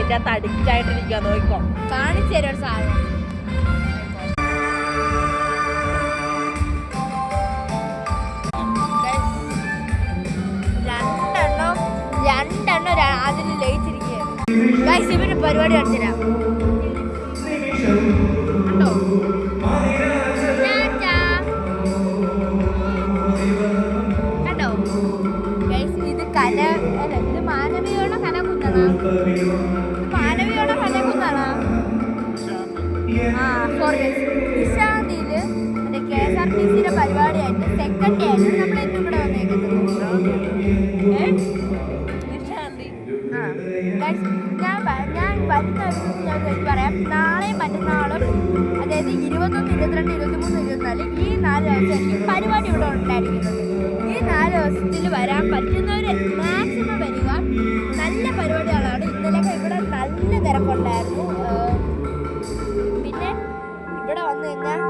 അതിൻ്റെ അകത്ത് അഡിക്റ്റ് ആയിട്ടിരിക്കുക. നോക്കോ, കാണിച്ചു തരും ഒരു സാധനം. രണ്ടെണ്ണം അതിൽ ലയിച്ചിരിക്കുകയാണ്. ഇവരുടെ പരിപാടി കാണിച്ചുതരാം. കണ്ടോ? കണ്ടോ ഇത് കല അല്ല, ഇത് മാനവികയുടെ കലകുന്നാണ്. മാനവികയുടെ കലകുന്നാണ്. സോറി, നിശാന്തിയില് മറ്റേ KSRTC പരിപാടിയായിട്ട് സെക്കൻഡ് ഡേ ആയിട്ട് നമ്മൾ ഇന്നും ഇവിടെ വന്നേക്കുന്നത്. ഞാൻ വരുന്ന പറയാം. നാളെയും മറ്റന്നാളും, അതായത് 21, 22, 23, 24 ഈ 4 ദിവസമായിരിക്കും പരിപാടി ഇവിടെ ഉണ്ടായിരിക്കുന്നത്. ഈ 4 ദിവസത്തിൽ വരാൻ പറ്റുന്നവർ മാക്സിമം വരിക. നല്ല പരിപാടികളാണ്. ഇന്നലെയൊക്കെ ഇവിടെ നല്ല തിരക്കുണ്ടായിരുന്നു. പിന്നെ ഇവിടെ വന്നു കഴിഞ്ഞാൽ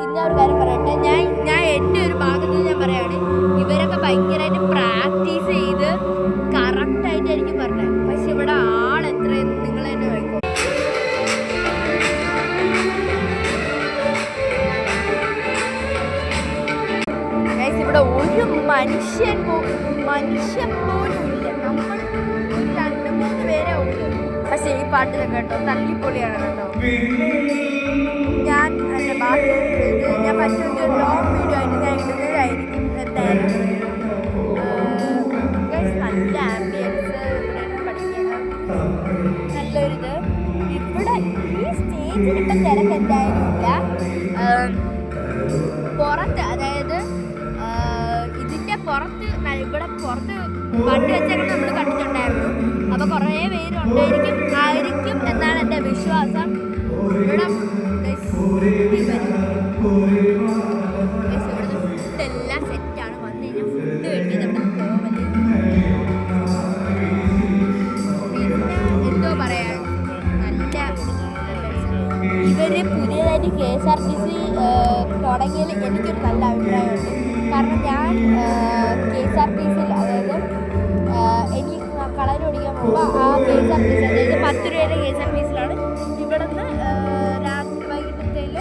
ഇന്നൊരു കാര്യം പറയട്ടെ, ഞാൻ എൻ്റെ ഒരു ഭാഗത്ത് ഞാൻ പറയുകയാണ്, ഇവരൊക്കെ ഭയങ്കരമായിട്ട് പ്രാക്ടീസ് ചെയ്ത് കറക്റ്റായിട്ടായിരിക്കും പറഞ്ഞത്. പക്ഷെ ഇവിടെ ആളെത്രയെന്ന് നിങ്ങൾ തന്നെ നോക്കും. ഇവിടെ ഒരു മനുഷ്യൻ പോലും ഇല്ല. നമ്മൾ ഒരു 2-3 പേരെ ഉള്ളൂ. പക്ഷെ ഈ പാട്ടിലൊക്കെ കേട്ടോ തല്ലിപ്പൊളിയാണ് കേട്ടോ. ഞാൻ പറ്റുന്ന ലോങ് വീഡിയോ ആയിട്ട് ഞാൻ ഇടുന്നതായിരിക്കും എന്തായാലും. നല്ല ആംബിയൻസ്, ഇവിടെ പഠിക്കണം, നല്ലൊരിത്. ഇവിടെ ഈ സ്റ്റേജിൽ ഇപ്പം തിരക്ക് എന്തായാലും ഇല്ല. പുറത്ത്, അതായത് ഇതിൻ്റെ പുറത്ത്, ഇവിടെ പുറത്ത് വണ്ടി വെച്ചൊക്കെ നമ്മൾ കണ്ടിട്ടുണ്ടായിരുന്നു. അപ്പോൾ കുറേ പേരുണ്ടായിരിക്കും എന്നാണ് എൻ്റെ വിശ്വാസം. ഇവിടെ ഇവിടുത്തെ ഫുഡെല്ലാം സെറ്റാണ്. വന്നു കഴിഞ്ഞാൽ ഫുഡ് കഴിക്കുന്നത് ഇവിടെ പോവല്. പിന്നെ എന്തോ പറയാൻ, നല്ല ഇവര് പുതിയതായിട്ട് KSRTC തുടങ്ങിയതിൽ എനിക്കൊരു നല്ല അഭിപ്രായമുണ്ട്. കാരണം ഞാൻ KSRTC, അതായത് എനിക്ക് കളർ ഓടിക്കാൻ പോകുമ്പോൾ ആ KSRTC, അതായത് 10 രൂപയുടെ KSRTC ഇവിടെ നിന്ന് രാത്രി വൈകിട്ടത്തേൽ